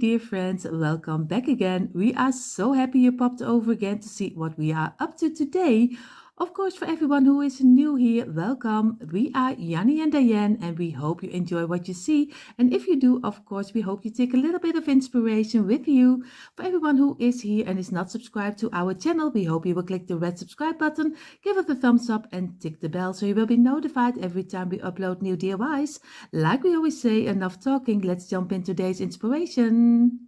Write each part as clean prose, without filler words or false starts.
dear friends, welcome back again. We are so happy you popped over again to see what we are up to today. Of course, for everyone who is new here, welcome. We are Janny and Dyanne, and we hope you enjoy what you see. And if you do, of course, we hope you take a little bit of inspiration with you. For everyone who is here and is not subscribed to our channel, we hope you will click the red subscribe button, give it a thumbs up, and tick the bell so you will be notified every time we upload new DIYs. Like we always say, enough talking, let's jump in today's inspiration.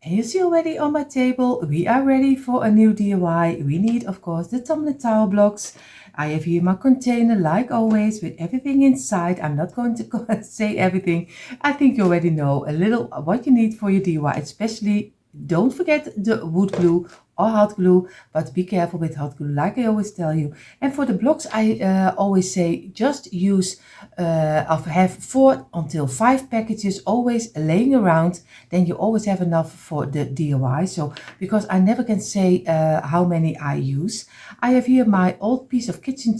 And you see already on my table, we are ready for a new DIY. We need, of course, the tumbling tile blocks. I have here my container, like always, with everything inside. I'm not going to say everything. I think you already know a little what you need for your DIY, especially don't forget the wood glue or hot glue, but be careful with hot glue, like I always tell you. And for the blocks, I always say just use have 4 until 5 packages always laying around. Then you always have enough for the DIY. So because I never can say how many I use, I have here my old piece of kitchen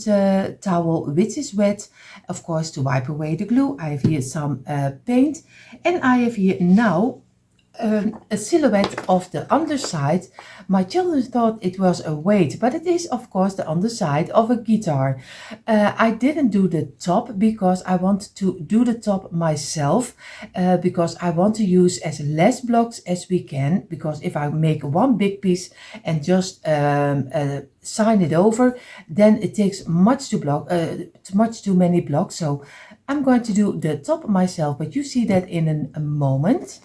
towel which is wet, of course, to wipe away the glue. I have here some paint, and I have here now a silhouette of the underside. My children thought it was a weight, but it is of course the underside of a guitar. I didn't do the top because I want to do the top myself, because I want to use as less blocks as we can, because if I make one big piece and just sign it over, then it takes much too many blocks. So I'm going to do the top myself, but you see that in a moment.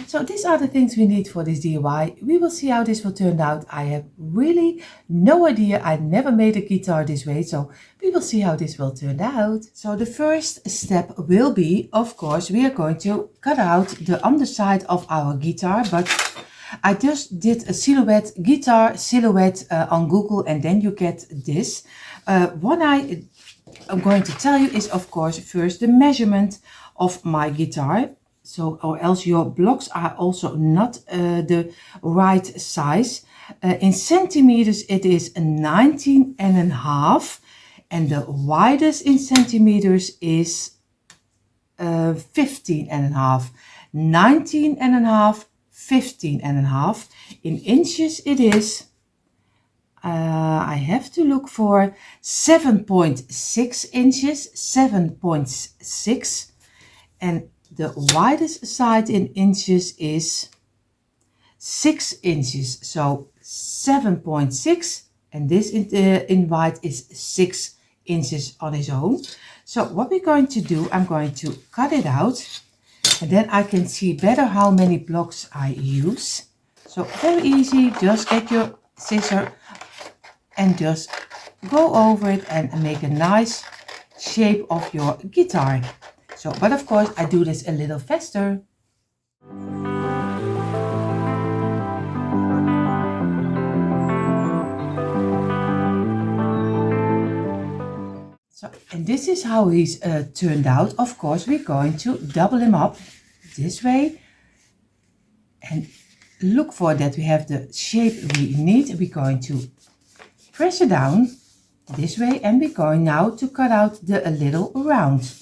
So these are the things we need for this DIY. We will see how this will turn out. I have really no idea. I never made a guitar this way, so we will see how this will turn out. So the first step will be, of course, we are going to cut out the underside of our guitar, but I just did a silhouette, guitar silhouette on Google, and then you get this. What I'm going to tell you is, of course, first the measurement of my guitar. So, or else your blocks are also not the right size. In centimeters, it is 19.5, and the widest in centimeters is 15.5. 19.5, 15.5. In inches, it is. I have to look for 7.6 inches. 7.6, and the widest side in inches is 6 inches. So 7.6, and this in wide is 6 inches on its own. So what we're going to do, I'm going to cut it out, and then I can see better how many blocks I use. So very easy, just get your scissor and just go over it and make a nice shape of your guitar. So, but of course, I do this a little faster. So, and this is how he's turned out. Of course, we're going to double him up this way and look for that we have the shape we need. We're going to press it down this way, and we're going now to cut out the little round.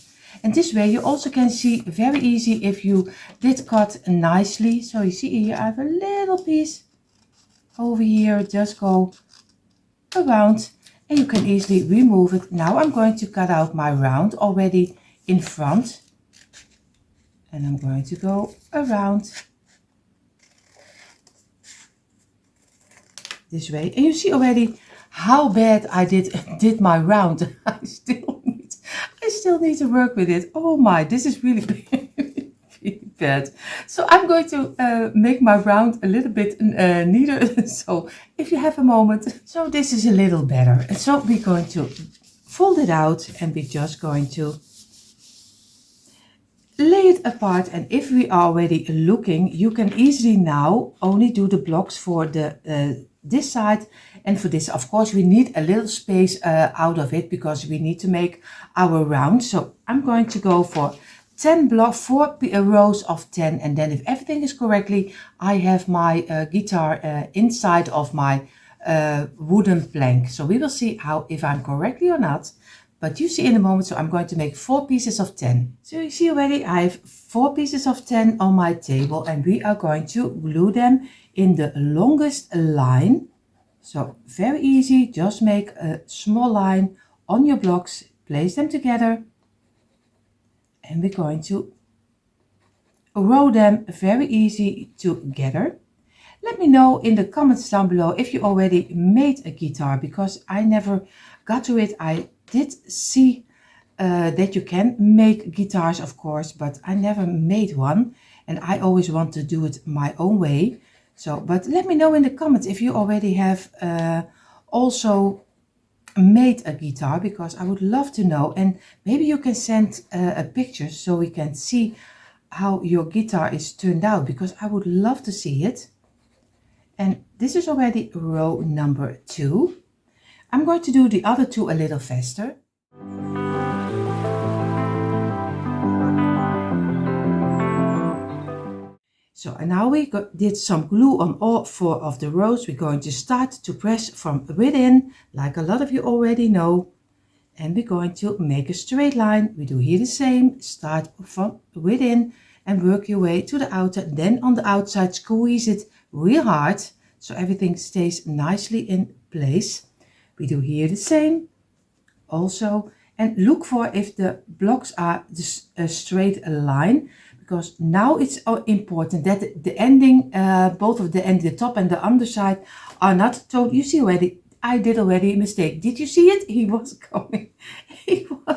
And this way you also can see very easy if you did cut nicely. So you see here I have a little piece over here, just go around and you can easily remove it. Now I'm going to cut out my round already in front, and I'm going to go around this way, and you see already how bad I did my round. I still need to work with it. Oh my, this is really bad. So I'm going to make my round a little bit neater. So if you have a moment. So this is a little better. And so we're going to fold it out, and we're just going to lay it apart. And if we are already looking, you can easily now only do the blocks for the this side, and for this, of course, we need a little space out of it because we need to make our round. So I'm going to go for 10 blocks, 4 rows of 10, and then if everything is correctly, I have my guitar inside of my wooden plank. So we will see how if I'm correctly or not. But you see in a moment, so I'm going to make 4 pieces of 10. So you see already I have 4 pieces of 10 on my table, and we are going to glue them in the longest line. So very easy, just make a small line on your blocks, place them together, and we're going to row them very easy together. Let me know in the comments down below if you already made a guitar, because I never got to it. I did see that you can make guitars, of course, but I never made one, and I always want to do it my own way. So, but let me know in the comments if you already have also made a guitar, because I would love to know, and maybe you can send a picture so we can see how your guitar is turned out, because I would love to see it. And this is already row number 2. I'm going to do the other 2 a little faster. So, and now we did some glue on all 4 of the rows. We're going to start to press from within, like a lot of you already know. And we're going to make a straight line. We do here the same. Start from within and work your way to the outer. Then on the outside, squeeze it real hard so everything stays nicely in place. We do here the same also. And look for if the blocks are a straight line, because now it's important that the ending, both of the end, the top and the underside are not told. You see already, I did already a mistake. Did you see it? He was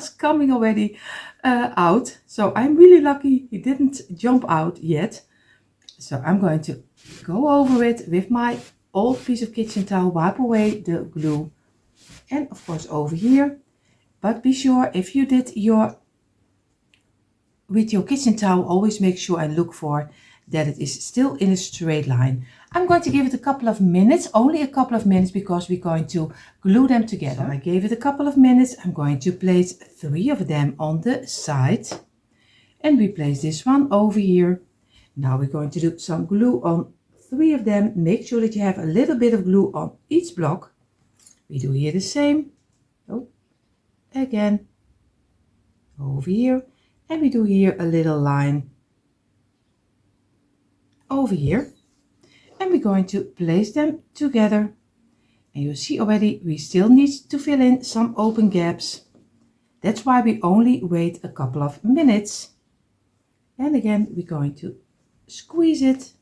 coming already out. So I'm really lucky he didn't jump out yet. So I'm going to go over it with my old piece of kitchen towel, wipe away the glue, and of course over here. But be sure, if you did with your kitchen towel, always make sure and look for that it is still in a straight line. I'm going to give it a couple of minutes, only a couple of minutes, because we're going to glue them together. So I gave it a couple of minutes. I'm going to place 3 of them on the side, and we place this one over here. Now we're going to do some glue on 3 of them. Make sure that you have a little bit of glue on each block. We do here the same. Oh, again, over here. And we do here a little line over here. And we're going to place them together. And you see already, we still need to fill in some open gaps. That's why we only wait a couple of minutes. And again, we're going to squeeze it.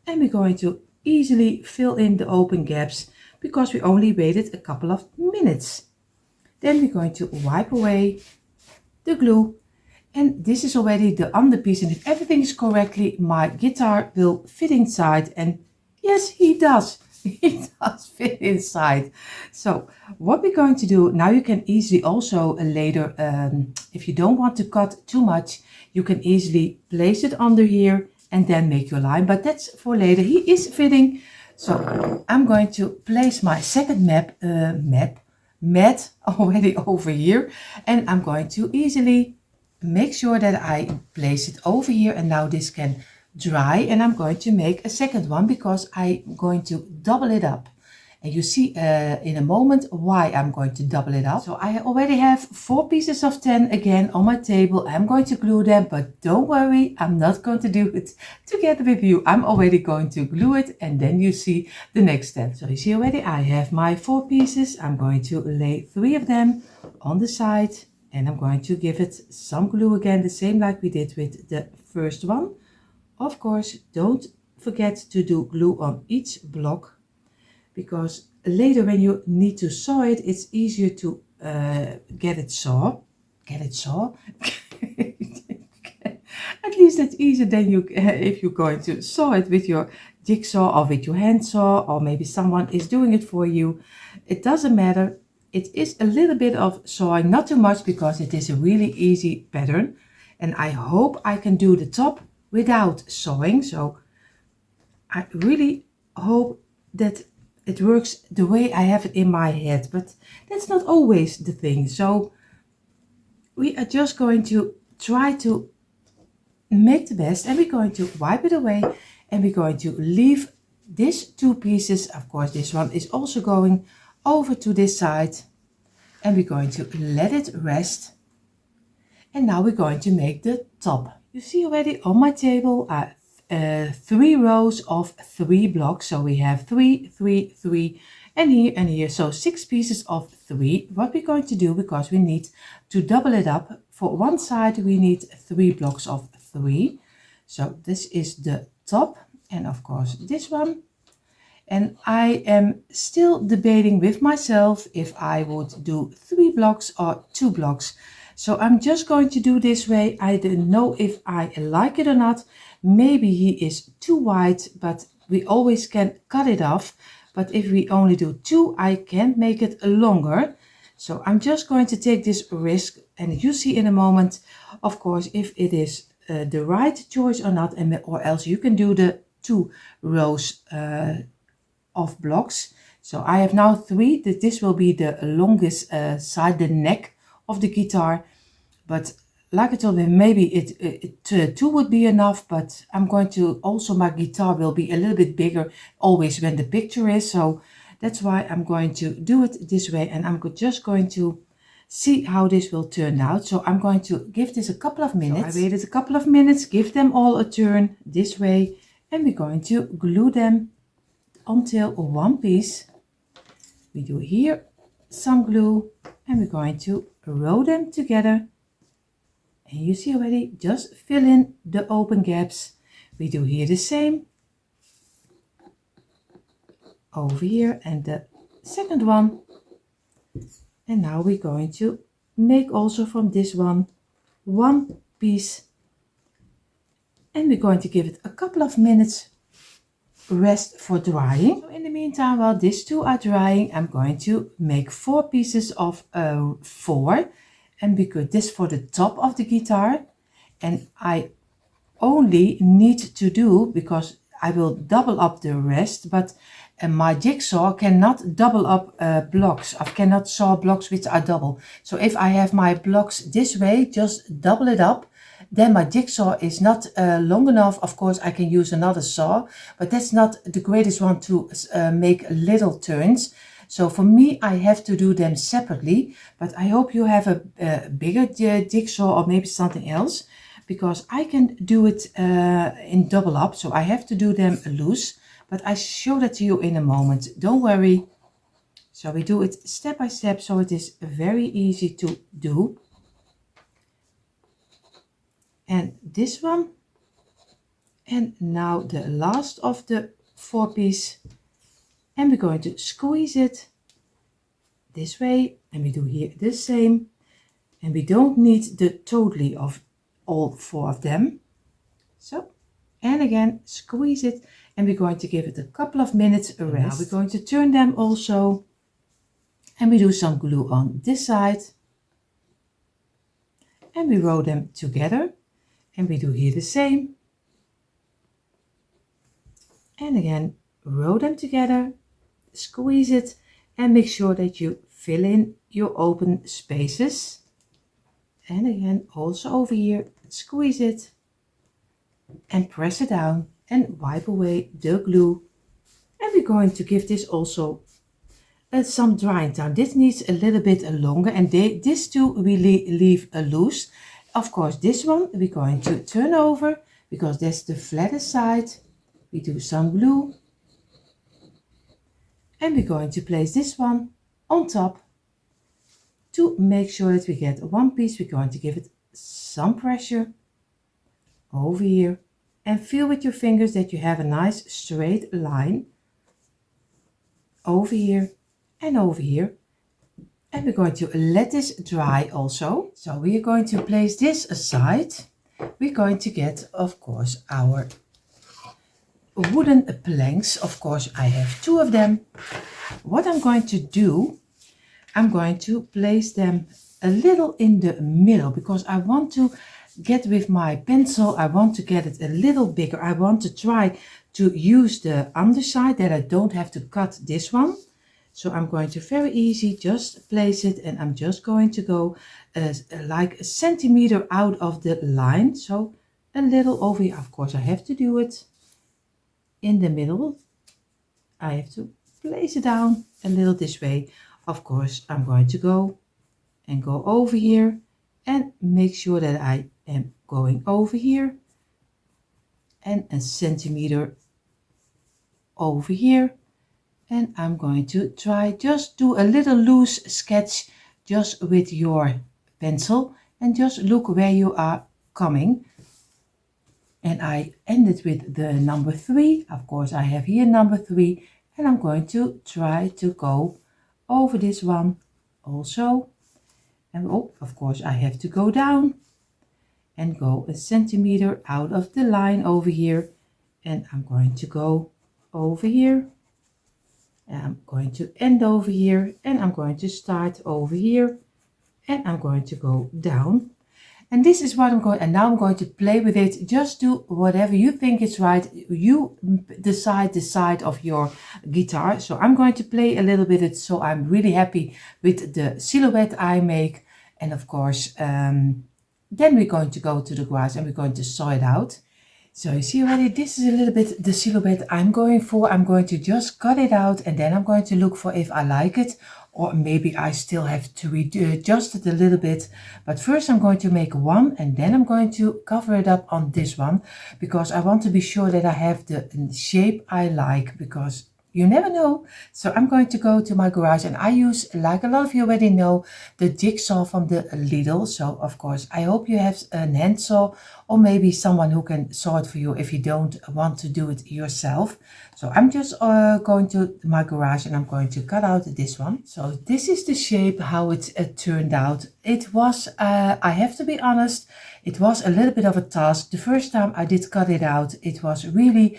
And we're going to easily fill in the open gaps, because we only waited a couple of minutes. Then we're going to wipe away the glue. And this is already the underpiece, and if everything is correctly, my guitar will fit inside. And yes, he does. He does fit inside. So what we're going to do, now you can easily also later, if you don't want to cut too much, you can easily place it under here and then make your line. But that's for later. He is fitting. So I'm going to place my second mat already over here. And I'm going to easily make sure that I place it over here, and now this can dry, and I'm going to make a second one because I'm going to double it up. And you see in a moment why I'm going to double it up. So I already have 4 pieces of 10 again on my table. I'm going to glue them, but don't worry, I'm not going to do it together with you. I'm already going to glue it, and then you see the next step. So you see already I have my 4 pieces. I'm going to lay 3 of them on the side, and I'm going to give it some glue again, the same like we did with the first one. Of course, don't forget to do glue on each block, because later when you need to sew it, it's easier to get it sew. At least it's easier than you if you're going to sew it with your jigsaw or with your hand saw, or maybe someone is doing it for you. It doesn't matter. It is a little bit of sewing, not too much, because it is a really easy pattern. And I hope I can do the top without sewing. So I really hope that it works the way I have it in my head, but that's not always the thing. So we are just going to try to make the best, and we're going to wipe it away, and we're going to leave these 2 pieces. Of course, this one is also going over to this side. and we're going to let it rest. And now we're going to make the top. You see already on my table are 3 rows of 3 blocks. So we have 3, 3, 3, and here. So 6 pieces of 3. What we're going to do, because we need to double it up, for one side we need 3 blocks of 3. So this is the top, and of course this one. And I am still debating with myself if I would do 3 blocks or 2 blocks. So I'm just going to do this way. I don't know if I like it or not. Maybe he is too wide, but we always can cut it off. But if we only do 2, I can make it longer. So I'm just going to take this risk, and you see in a moment, of course, if it is the right choice or not, and or else you can do the 2 rows of blocks. So I have now 3. This will be the longest side, the neck of the guitar. But like I told you, maybe 2 would be enough, but I'm going to also, my guitar will be a little bit bigger always when the picture is. So that's why I'm going to do it this way, and I'm just going to see how this will turn out. So I'm going to give this a couple of minutes. So I waited a couple of minutes, give them all a turn this way, and we're going to glue them until one piece. We do here some glue, and we're going to roll them together. And you see already, just fill in the open gaps. We do here the same over here, and the second one. And now we're going to make also from this one piece, and we're going to give it a couple of minutes rest for drying. So in the meantime, while these 2 are drying, I'm going to make 4 pieces of 4, and because this for the top of the guitar, and I only need to do, because I will double up the rest, but my jigsaw cannot double up blocks. I cannot saw blocks which are double. So if I have my blocks this way, just double it up, then my jigsaw is not long enough. Of course, I can use another saw, but that's not the greatest one to make little turns. So for me, I have to do them separately, but I hope you have a bigger jigsaw or maybe something else, because I can do it in double up. So I have to do them loose, but I show that to you in a moment. Don't worry. So we do it step by step, so it is very easy to do. And this one, and now the last of the 4 piece, and we're going to squeeze it this way, and we do here the same, and we don't need the totally of all 4 of them. So, and again squeeze it, and we're going to give it a couple of minutes a rest. Now we're going to turn them also, and we do some glue on this side, and we roll them together, and we do here the same, and again roll them together, squeeze it, and make sure that you fill in your open spaces. And again also over here, squeeze it and press it down and wipe away the glue. And we're going to give this also some drying time. This needs a little bit longer, and this 2 we leave loose. Of course, this one we're going to turn over, because that's the flattest side. We do some glue, and we're going to place this one on top to make sure that we get one piece. We're going to give it some pressure over here, and feel with your fingers that you have a nice straight line over here and over here. And we're going to let this dry also. So we are going to place this aside. We're going to get, of course, our wooden planks. Of course, I have 2 of them. What I'm going to do, I'm going to place them a little in the middle, because I want to get with my pencil, I want to get it a little bigger. I want to try to use the underside, that I don't have to cut this one. So I'm going to very easy just place it, and I'm just going to go like a centimeter out of the line. So a little over here. Of course, I have to do it in the middle. I have to place it down a little this way. Of course, I'm going to go and go over here and make sure that I am going over here and a centimeter over here. And I'm going to try just do a little loose sketch just with your pencil and just look where you are coming. And I ended with the number 3. Of course, I have here number 3, and I'm going to try to go over this one also. And oh, of course, I have to go down and go a centimeter out of the line over here. And I'm going to go over here. And I'm going to end over here, and I'm going to start over here, and I'm going to go down. And this is what I'm going, and now I'm going to play with it. Just do whatever you think is right. You decide the side of your guitar. So I'm going to play a little bit, so I'm really happy with the silhouette I make. And of course, then we're going to go to the garage and we're going to saw it out. So you see already, this is a little bit the silhouette I'm going for. I'm going to just cut it out, and then I'm going to look for if I like it, or maybe I still have to adjust it a little bit. But first I'm going to make one, and then I'm going to cover it up on this one, because I want to be sure that I have the shape I like, because you never know. So I'm going to go to my garage, and I use, like a lot of you already know, the Jigsaw from the Lidl. So of course, I hope you have a hand saw, or maybe someone who can saw it for you if you don't want to do it yourself. So I'm just going to my garage, and I'm going to cut out this one. So this is the shape, how it turned out. It was, I have to be honest, it was a little bit of a task. The first time I did cut it out, it was really,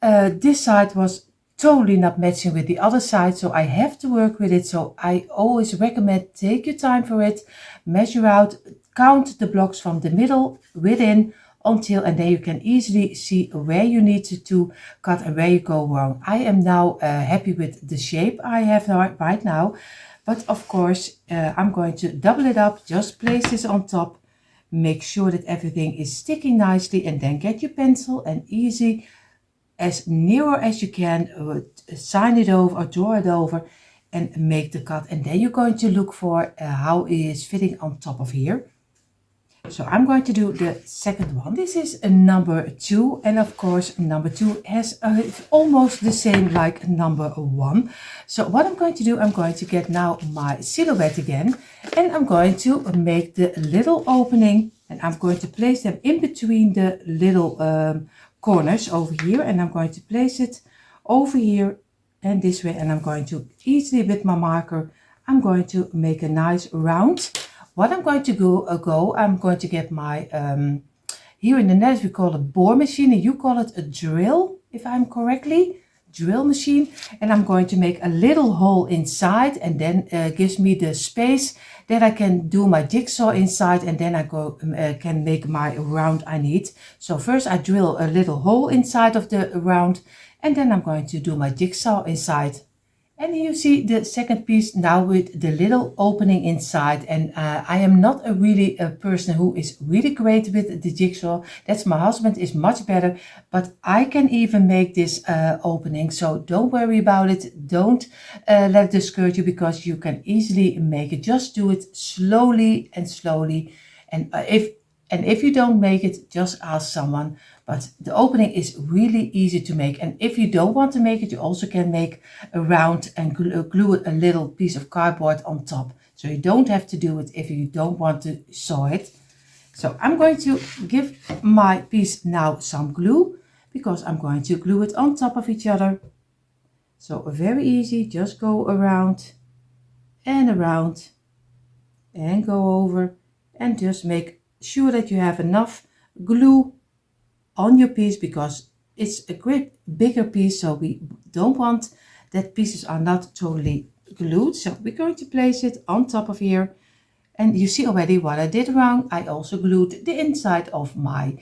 this side was totally not matching with the other side, so I have to work with it. So I always recommend take your time for it, measure out, count the blocks from the middle within until, and then you can easily see where you need to cut and where you go wrong. I am now happy with the shape I have right now, but of course I'm going to double it up. Just place this on top, make sure that everything is sticking nicely, and then get your pencil and easy as nearer as you can, sign it over or draw it over and make the cut. And then you're going to look for how it is fitting on top of here. So I'm going to do the second one. This is a number 2, and of course number 2 has almost the same like number 1. So what I'm going to do, I'm going to get now my silhouette again, and I'm going to make the little opening, and I'm going to place them in between the little corners over here, and I'm going to place it over here and this way, and I'm going to easily with my marker, I'm going to make a nice round. What I'm going to go, I'm going to get my here in the Netherlands we call it bore machine, and you call it a drill, if I'm correctly, drill machine. And I'm going to make a little hole inside, and then gives me the space that I can do my jigsaw inside, and then I can make my round I need. So first I drill a little hole inside of the round, and then I'm going to do my jigsaw inside. And you see the second piece now with the little opening inside. And I am not really a person who is really great with the jigsaw. That's my husband is much better, but I can even make this opening. So don't worry about it. Don't let it discourage you, because you can easily make it. Just do it slowly and slowly. And if you don't make it, just ask someone. But the opening is really easy to make. And if you don't want to make it, you also can make a round and glue a little piece of cardboard on top. So you don't have to do it if you don't want to sew it. So I'm going to give my piece now some glue, because I'm going to glue it on top of each other. So very easy, just go around and go over, and just make sure that you have enough glue on your piece, because it's a great bigger piece, so we don't want that pieces are not totally glued. So we're going to place it on top of here, and you see already what I did wrong. I also glued the inside of my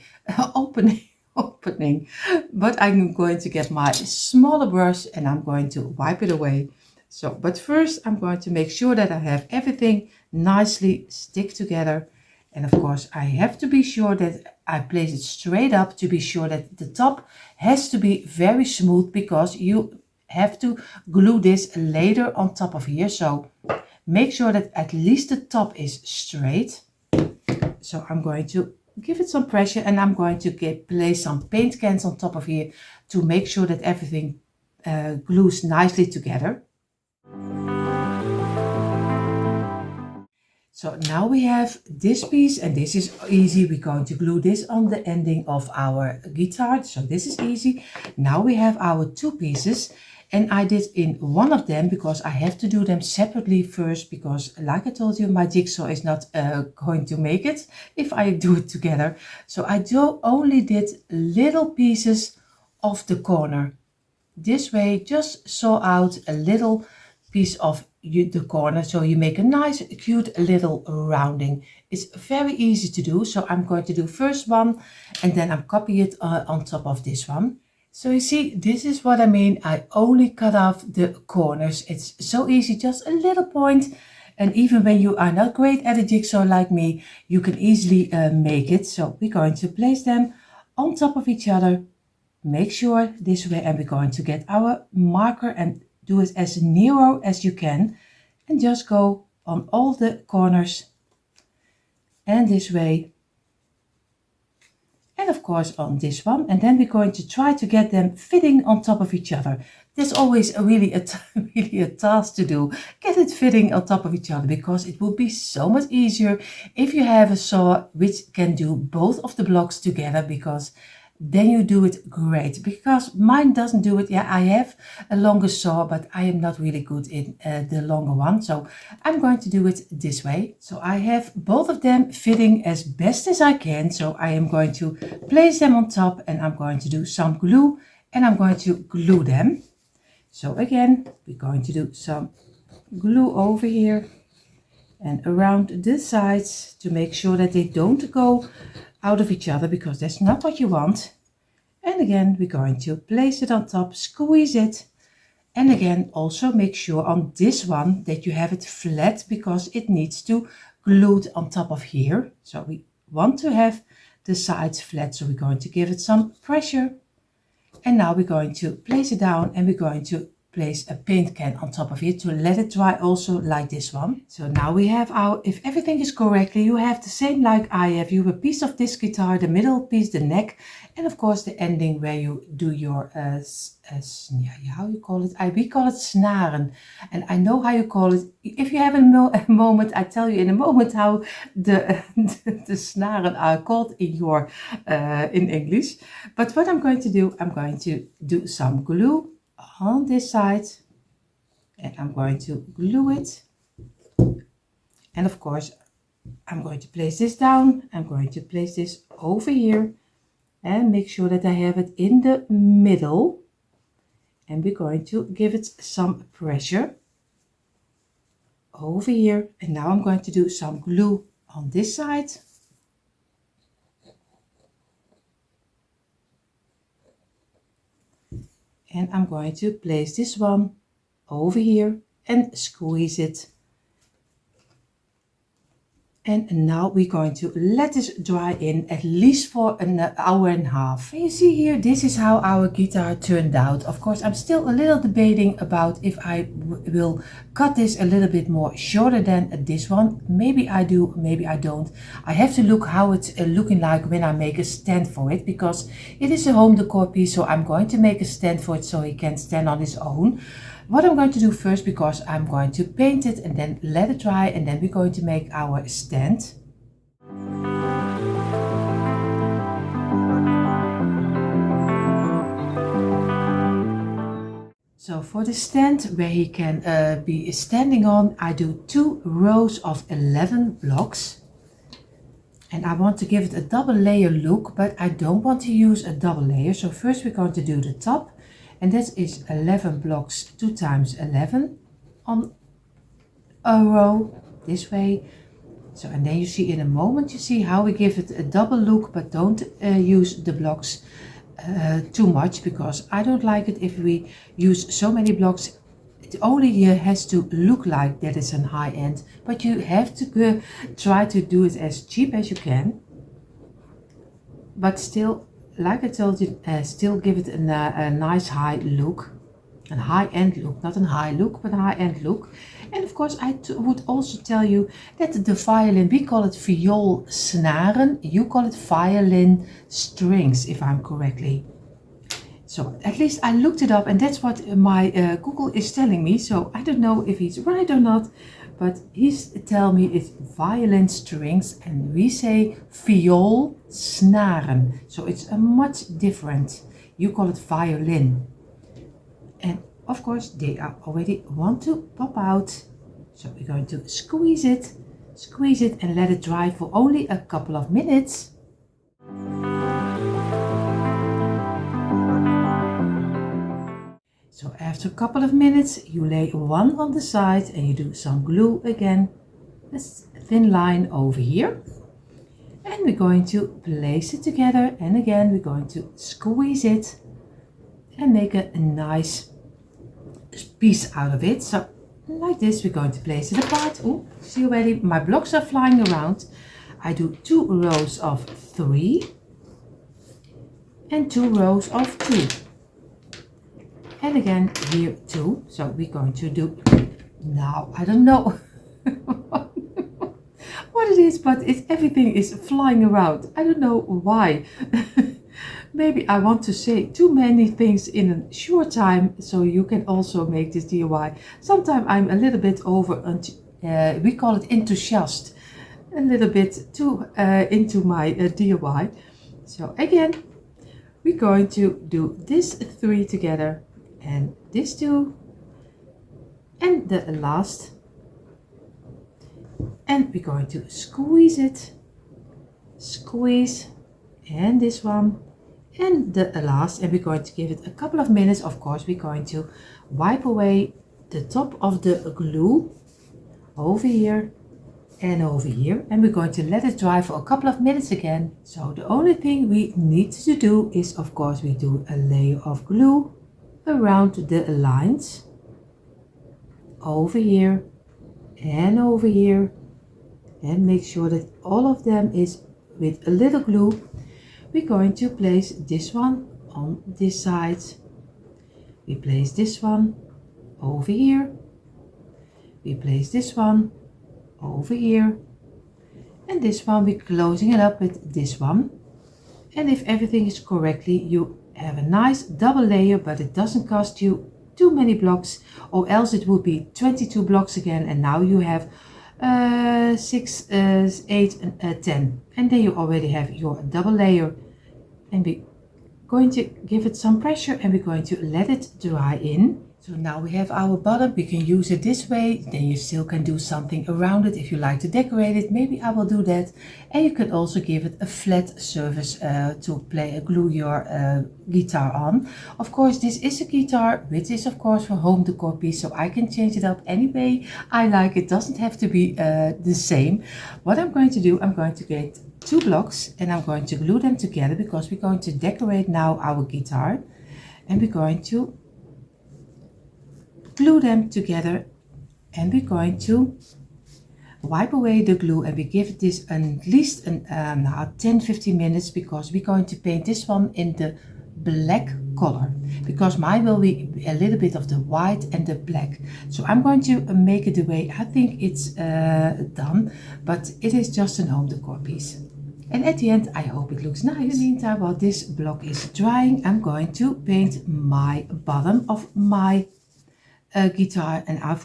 opening, but I'm going to get my smaller brush and I'm going to wipe it away. So but first I'm going to make sure that I have everything nicely stick together. And of course I have to be sure that I place it straight up, to be sure that the top has to be very smooth, because you have to glue this later on top of here. So make sure that at least the top is straight. So I'm going to give it some pressure, and I'm going to place some paint cans on top of here to make sure that everything glues nicely together. So now we have this piece, and this is easy. We're going to glue this on the ending of our guitar. So this is easy. Now we have our two pieces, and I did in one of them because I have to do them separately first, because like I told you, my jigsaw is not going to make it if I do it together. So I only did little pieces of the corner. This way, just saw out a little piece of the corner, so you make a nice cute little rounding. It's very easy to do, so I'm going to do first one and then I'm copy it on top of this one. So you see, this is what I mean. I only cut off the corners. It's so easy, just a little point. And even when you are not great at a jigsaw like me, you can easily make it. So we're going to place them on top of each other. Make sure this way, and we're going to get our marker and do it as narrow as you can, and just go on all the corners and this way, and of course on this one. And then we're going to try to get them fitting on top of each other. That's always really a task to do, get it fitting on top of each other, because it would be so much easier if you have a saw which can do both of the blocks together, because then you do it great. Because mine doesn't do it. Yeah, I have a longer saw, but I am not really good in the longer one. So I'm going to do it this way. So I have both of them fitting as best as I can. So I am going to place them on top, and I'm going to do some glue, and I'm going to glue them. So again, we're going to do some glue over here and around the sides to make sure that they don't go out of each other, because that's not what you want. And again, we're going to place it on top, squeeze it, and again also make sure on this one that you have it flat, because it needs to glue on top of here. So we want to have the sides flat, so we're going to give it some pressure. And now we're going to place it down, and we're going to place a paint can on top of it to let it dry also like this one. So now we have our, if everything is correctly, you have the same like I have. You have a piece of this guitar, the middle piece, the neck, and of course the ending where you do your, how you call it? We call it snaren. And I know how you call it. If you have a moment, I tell you in a moment how the snaren are called in your, in English. But what I'm going to do, I'm going to do some glue on this side, and I'm going to glue it. And of course, I'm going to place this down. I'm going to place this over here and make sure that I have it in the middle. And we're going to give it some pressure over here. And now I'm going to do some glue on this side. And I'm going to place this one over here and squeeze it. And now we're going to let this dry in at least for an hour and a half. And you see here, this is how our guitar turned out. Of course, I'm still a little debating about if I will cut this a little bit more shorter than this one. Maybe I do, maybe I don't. I have to look how it's looking like when I make a stand for it, because it is a home decor piece. So I'm going to make a stand for it so he can stand on his own. What I'm going to do first, because I'm going to paint it and then let it dry, and then we're going to make our stand. So for the stand where he can be standing on, I do 2 rows of 11 blocks. And I want to give it a double layer look, but I don't want to use a double layer. So first we're going to do the top. And that is 11 blocks 2 times 11 on a row this way. So, and then you see in a moment, you see how we give it a double look, but don't use the blocks too much, because I don't like it if we use so many blocks. It only has to look like that it's a high end, but you have to try to do it as cheap as you can, but still, like I told you, still give it a nice high look. a high-end look, not a high look, but a high-end look. And of course, I would also tell you that the violin, we call it viool snaren, you call it violin strings, if I'm correctly. So at least I looked it up, and that's what my Google is telling me. So I don't know if he's right or not, but he's telling me it's violin strings, and we say viool snaren. So it's a much different. You call it violin. And of course they are already want to pop out. So we're going to squeeze it and let it dry for only a couple of minutes. So after a couple of minutes, you lay one on the side and you do some glue again, a thin line over here. And we're going to place it together, and again we're going to squeeze it and make a nice piece out of it. So like this, we're going to place it apart. Oh, see already my blocks are flying around. I do 2 rows of 3 and 2 rows of 2. And again here 2. So we're going to do, now I don't know what it is, but everything is flying around. I don't know why. Maybe I want to say too many things in a short time, so you can also make this DIY. Sometimes I'm a little bit we call it enthusiast, a little bit too into my DIY. So again, we're going to do this 3 together, and this 2, and the last, and we're going to squeeze it, squeeze, and this one, and the last, and we're going to give it a couple of minutes. Of course, we're going to wipe away the top of the glue over here and over here, and we're going to let it dry for a couple of minutes again. So the only thing we need to do is, of course, we do a layer of glue around the lines over here and over here, and make sure that all of them is with a little glue. We're going to place this one on this side. We place this one over here. We place this one over here. And this one we're closing it up with this one. And if everything is correctly, you have a nice double layer, but it doesn't cost you too many blocks, or else it would be 22 blocks again, and now you have 6, 8 and 10, and then you already have your double layer. And we're going to give it some pressure, and we're going to let it dry in. So now we have our bottom. We can use it this way, then you still can do something around it if you like to decorate it. Maybe I will do that. And you can also give it a flat surface to glue your guitar on. Of course, this is a guitar, which is of course for home decor piece, so I can change it up any way I like. It doesn't have to be the same. What I'm going to do, I'm going to get 2 blocks and I'm going to glue them together, because we're going to decorate now our guitar, and we're going to glue them together, and we're going to wipe away the glue, and we give this at least 10-15 minutes, because we're going to paint this one in the black color, because mine will be a little bit of the white and the black. So I'm going to make it the way I think it's done, but it is just an home decor piece. And at the end, I hope it looks nice. In the meantime, while this block is drying, I'm going to paint my bottom of my guitar, and I'm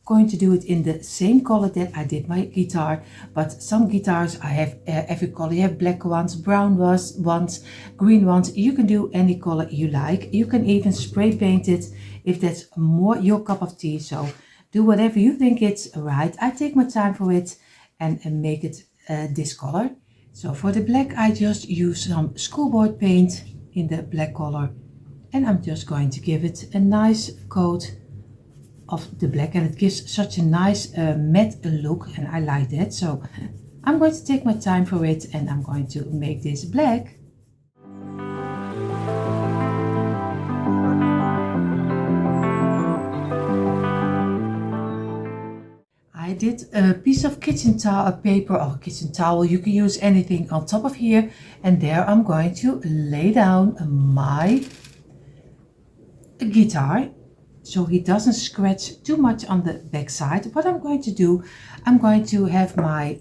going to do it in the same color that I did my guitar. But some guitars I have every color. You have black ones, brown ones, green ones. You can do any color you like. You can even spray paint it if that's more your cup of tea. So do whatever you think it's right. I take my time for it and make it this color. So for the black, I just use some schoolboard paint in the black color, and I'm just going to give it a nice coat of the black, and it gives such a nice matte look, and I like that. So I'm going to take my time for it, and I'm going to make this black. I did a piece of kitchen towel, paper or kitchen towel, you can use anything on top of here, and there I'm going to lay down my guitar. so he doesn't scratch too much on the back side. What I'm going to do, I'm going to have my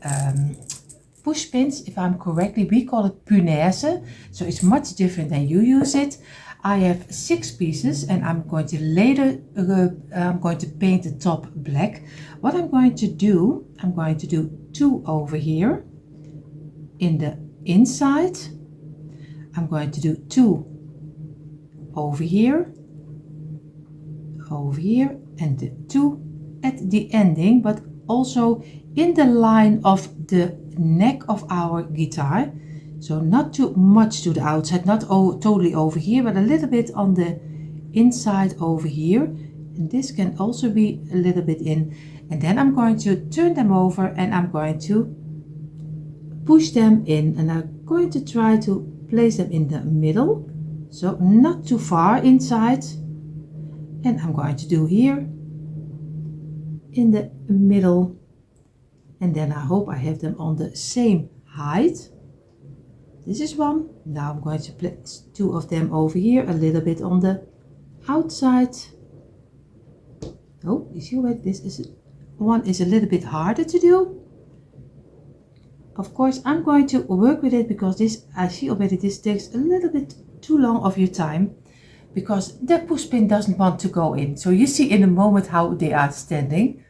push pins, if I'm correctly, we call it punaise, so it's much different than you use it. I have 6 pieces and I'm going to later, I'm going to paint the top black. What I'm going to do 2 over here in the inside. I'm going to do 2 over here, and the 2 at the ending, but also in the line of the neck of our guitar. So not too much to the outside, not totally over here, but a little bit on the inside over here. And this can also be a little bit in. And then I'm going to turn them over and I'm going to push them in. And I'm going to try to place them in the middle. So not too far inside. And I'm going to do here in the middle. And then I hope I have them on the same height. This is one. Now I'm going to place 2 of them over here, a little bit on the outside. Oh, you see what this is? One is a little bit harder to do. Of course, I'm going to work with it because this, I see already, this takes a little bit too long of your time because the push pin doesn't want to go in. So you see in a moment how they are standing.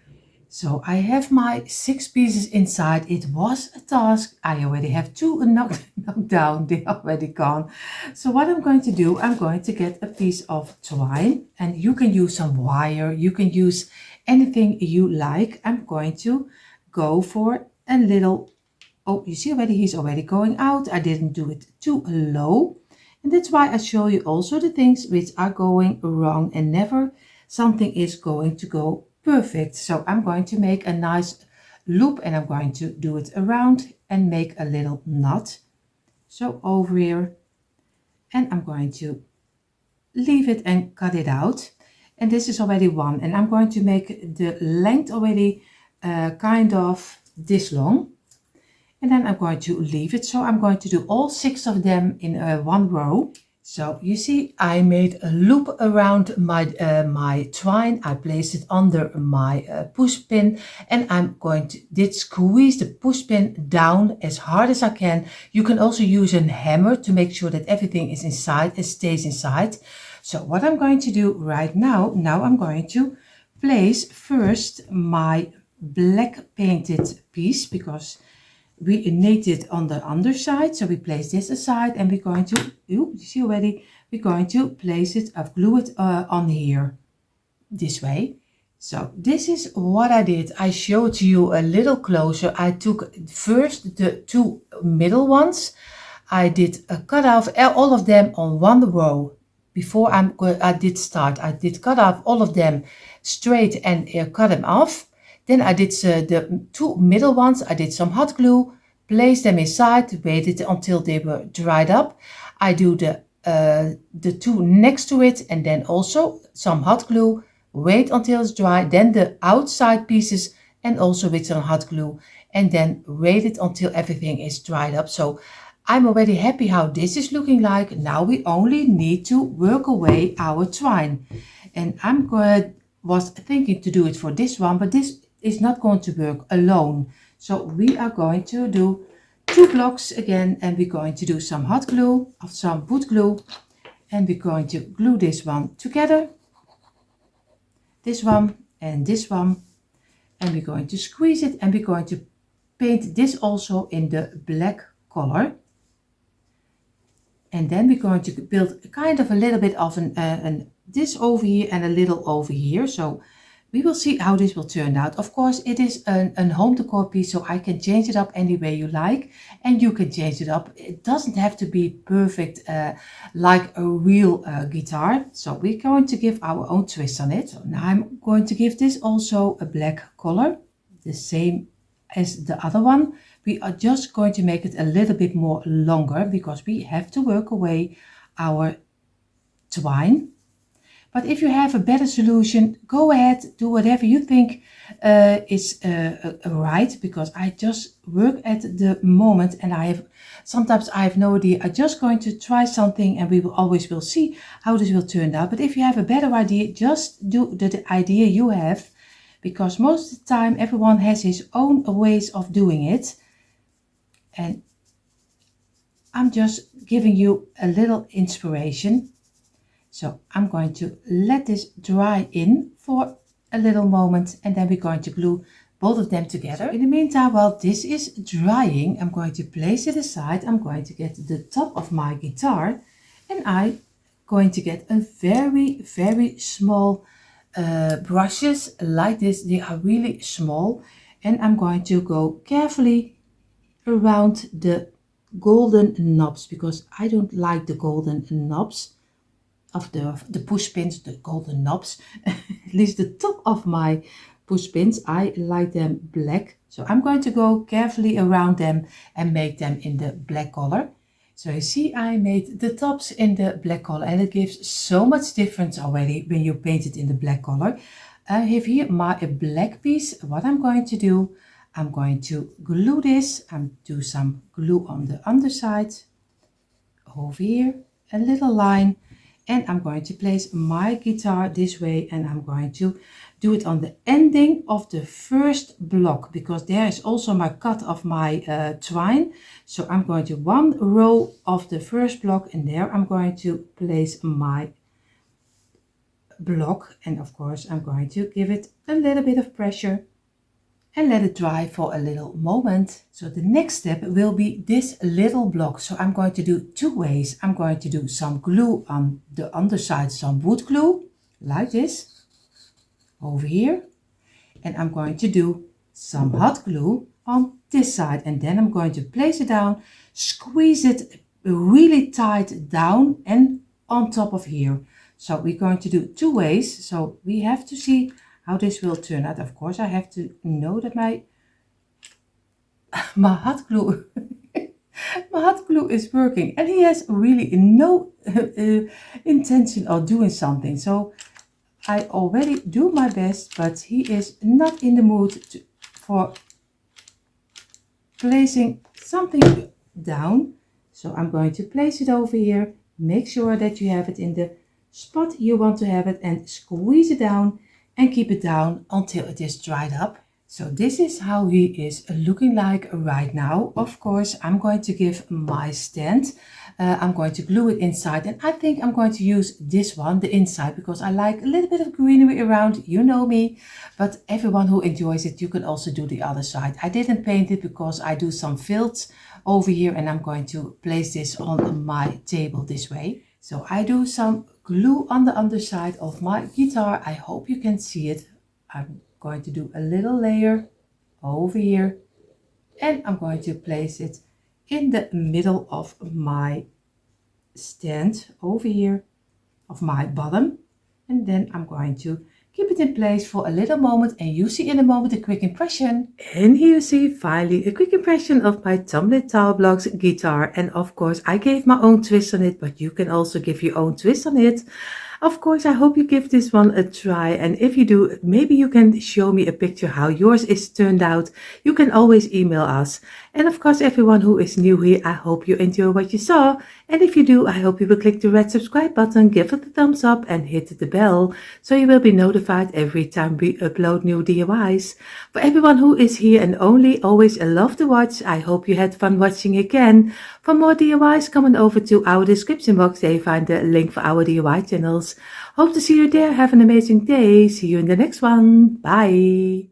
So I have my 6 pieces inside. It was a task. I already have 2 knocked down. They are already gone. So what I'm going to do, I'm going to get a piece of twine, and you can use some wire. You can use anything you like. I'm going to go for a little, oh, you see already, he's already going out. I didn't do it too low. And that's why I show you also the things which are going wrong, and never something is going to go perfect. So I'm going to make a nice loop and I'm going to do it around and make a little knot. So over here, and I'm going to leave it and cut it out. And this is already one, and I'm going to make the length already kind of this long. And then I'm going to leave it. So I'm going to do all 6 of them in one row. So you see, I made a loop around my twine. I placed it under my push pin, and I'm going to squeeze the push pin down as hard as I can. You can also use a hammer to make sure that everything is inside and stays inside. So what I'm going to do right now, I'm going to place first my black painted piece, because we knit it on the underside. So we place this aside and we're going to, you see already, we're going to place it, glue it on here this way. So this is what I did. I showed to you a little closer. I took first the 2 middle ones. I did cut off all of them on one row. Before I did cut off all of them straight and cut them off. Then I did the 2 middle ones. I did some hot glue, placed them inside, waited until they were dried up. I do the 2 next to it, and then also some hot glue, wait until it's dry, then the outside pieces, and also with some hot glue, and then wait it until everything is dried up. So I'm already happy how this is looking like. Now we only need to work away our twine. And was thinking to do it for this one, but this is not going to work alone. So we are going to do 2 blocks again, and we're going to do some hot glue or some wood glue, and we're going to glue this one together, this one and this one, and we're going to squeeze it, and we're going to paint this also in the black color. And then we're going to build kind of a little bit of this over here and a little over here. So we will see how this will turn out. Of course, it is a home decor piece, so I can change it up any way you like, and you can change it up. It doesn't have to be perfect like a real guitar. So we're going to give our own twist on it. So now I'm going to give this also a black color, the same as the other one. We are just going to make it a little bit more longer because we have to work away our twine. But if you have a better solution, go ahead, do whatever you think is right, because I just work at the moment and sometimes I have no idea. I'm just going to try something and we will see how this will turn out. But if you have a better idea, just do the idea you have, because most of the time everyone has his own ways of doing it. And I'm just giving you a little inspiration. So I'm going to let this dry in for a little moment and then we're going to glue both of them together. In the meantime, while this is drying, I'm going to place it aside. I'm going to get the top of my guitar and I'm going to get a very, very small brushes like this. They are really small and I'm going to go carefully around the golden knobs, because I don't like the golden knobs of the push pins, the golden knobs. At least the top of my push pins, I like them black. So I'm going to go carefully around them and make them in the black color. So you see, I made the tops in the black color and it gives so much difference already when you paint it in the black color. I have here my black piece. What I'm going to do, I'm going to glue this and do some glue on the underside. Over here, a little line. And I'm going to place my guitar this way and I'm going to do it on the ending of the first block, because there is also my cut of my twine. So I'm going to one row of the first block and there I'm going to place my block. And of course I'm going to give it a little bit of pressure and let it dry for a little moment. So the next step will be this little block. So I'm going to do two ways. I'm going to do some glue on the underside, some wood glue like this over here. And I'm going to do some hot glue on this side. And then I'm going to place it down, squeeze it really tight down and on top of here. So we're going to do two ways. So we have to see how this will turn out. Of course, I have to know that my hot glue my hot glue is working, and he has really no intention of doing something. So I already do my best, but he is not in the mood for placing something down. So I'm going to place it over here. Make sure that you have it in the spot you want to have it and squeeze it down and keep it down until it is dried up. So this is how he is looking like right now. Of course, I'm going to give my stand. I'm going to glue it inside, and I think I'm going to use this one, the inside, because I like a little bit of greenery around. You know me, but everyone who enjoys it, you can also do the other side. I didn't paint it because I do some fills over here, and I'm going to place this on my table this way. So I do some glue on the underside of my guitar. I hope you can see it. I'm going to do a little layer over here and I'm going to place it in the middle of my stand over here of my bottom, and then I'm going to keep it in place for a little moment, and you see in a moment a quick impression. And here you see finally a quick impression of my Tumbling Tower Blocks guitar. And of course I gave my own twist on it, but you can also give your own twist on it. Of course, I hope you give this one a try, and if you do, maybe you can show me a picture how yours is turned out. You can always email us. And of course, everyone who is new here, I hope you enjoy what you saw. And if you do, I hope you will click the red subscribe button, give it a thumbs up and hit the bell, so you will be notified every time we upload new DIYs. For everyone who is here and only always love to watch, I hope you had fun watching again. For more DIYs, come on over to our description box. There you find the link for our DIY channels. Hope to see you there. Have an amazing day. See you in the next one. Bye.